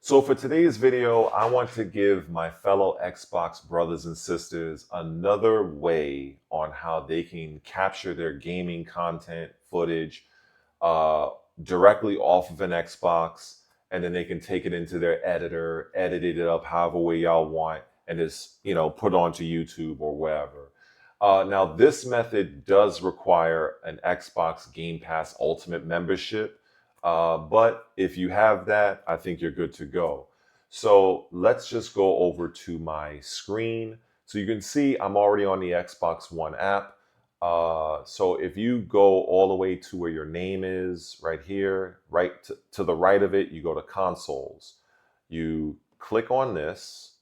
So for today's video, I want to give my fellow Xbox brothers and sisters another way on how they can capture their gaming content footage uh, directly off of an Xbox, and then they can take it into their editor, edit it up however way y'all want, and just put it onto YouTube or wherever. Now this method does require an Xbox Game Pass Ultimate membership, but if you have that, I think you're good to go. So let's just go over to my screen. So you can see I'm already on the Xbox One app. So if you go all the way to where your name is, right here, right to the right of it, you go to consoles. You click on this.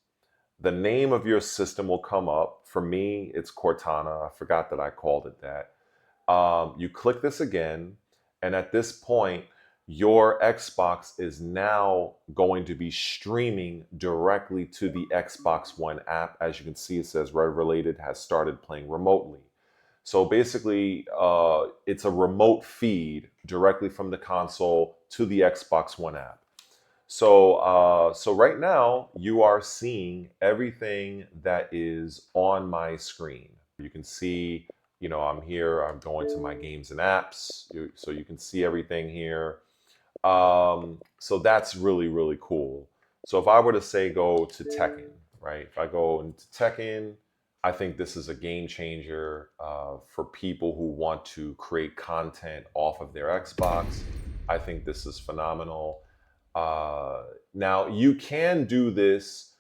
The name of your system will come up. For me, it's Cortana. I forgot that I called it that. You click this again, and at this point, your Xbox is now going to be streaming directly to the Xbox One app. As you can see, it says Red Related has started playing remotely. So basically, it's a remote feed directly from the console to the Xbox One app. So right now, you are seeing everything that is on my screen. You can see, I'm here, I'm going to my games and apps, so you can see everything here. So that's really, really cool. So if I were to say go to Tekken, right? If I go into Tekken, I think this is a game changer for people who want to create content off of their Xbox. I think this is phenomenal. Now, you can do this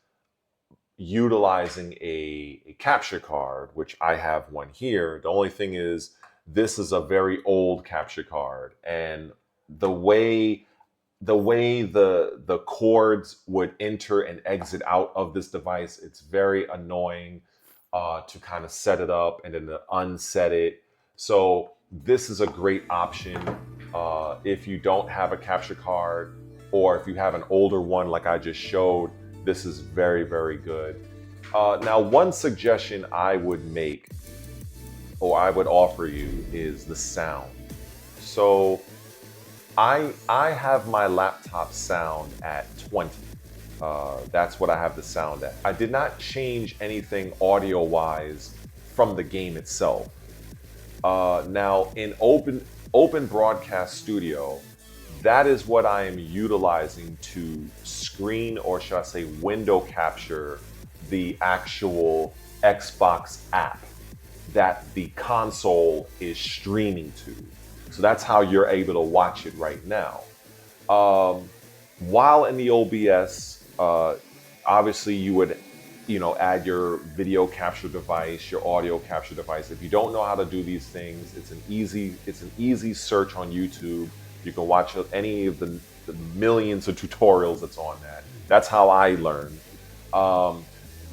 utilizing a capture card, which I have one here. The only thing is, this is a very old capture card, and the way the cords would enter and exit out of this device, it's very annoying to kind of set it up and then to unset it. So this is a great option if you don't have a capture card, or if you have an older one like I just showed. This is very, very good. Now, one suggestion I would make, or I would offer you, is the sound. So I have my laptop sound at 20. That's what I have the sound at. I did not change anything audio-wise from the game itself. Now, in Open Broadcast Studio, that is what I am utilizing to screen, or should I say window capture, the actual Xbox app that the console is streaming to. So that's how you're able to watch it right now. While in the OBS, obviously you would, add your video capture device, your audio capture device. If you don't know how to do these things, it's an easy search on YouTube. You can watch any of the millions of tutorials that's on that. That's how I learned.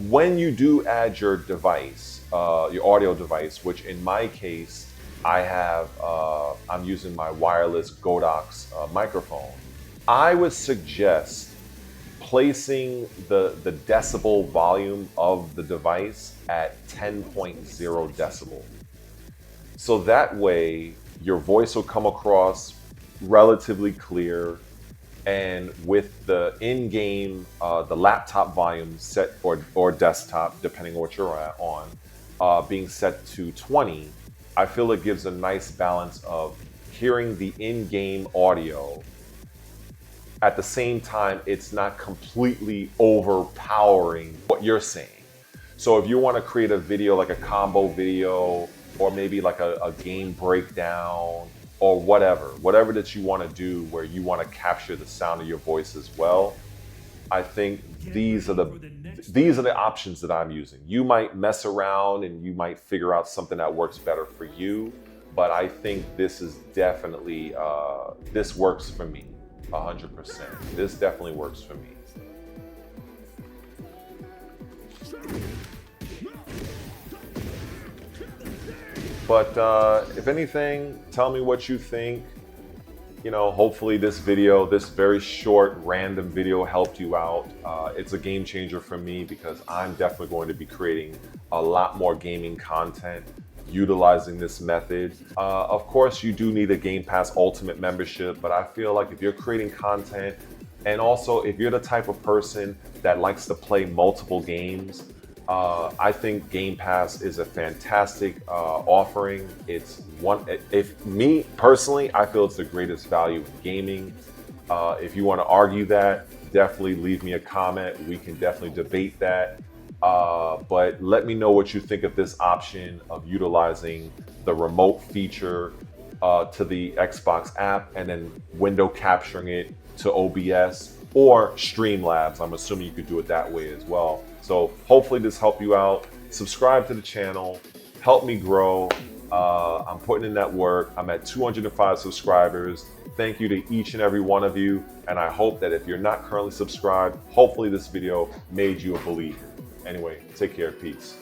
When you do add your device, your audio device, which in my case, I have, I'm using my wireless Godox microphone. I would suggest placing the decibel volume of the device at 10.0 decibel. So that way your voice will come across relatively clear, and with the in-game, the laptop volume set, or desktop, depending on what you're on, being set to 20, I feel it gives a nice balance of hearing the in-game audio. At the same time, it's not completely overpowering what you're saying. So if you want to create a video, like a combo video, or maybe like a game breakdown, or whatever that you want to do, where you want to capture the sound of your voice as well, I think these are the options that I'm using. You might mess around and you might figure out something that works better for you, but I think this is definitely, this works for me 100%. This definitely works for me. But if anything, tell me what you think. Hopefully this very short, random video helped you out. It's a game changer for me, because I'm definitely going to be creating a lot more gaming content utilizing this method. Of course, you do need a Game Pass Ultimate membership, but I feel like if you're creating content And also, if you're the type of person that likes to play multiple games, I think Game Pass is a fantastic offering. It's one, if me personally, I feel it's the greatest value in gaming. If you want to argue that, definitely leave me a comment. We can definitely debate that. But let me know what you think of this option of utilizing the remote feature to the Xbox app and then window capturing it to OBS or Streamlabs. I'm assuming you could do it that way as well. So hopefully this helped you out. Subscribe to the channel, help me grow. I'm putting in that work. I'm at 205 subscribers. Thank you to each and every one of you. And I hope that if you're not currently subscribed, hopefully this video made you a believer. Anyway, take care. Peace.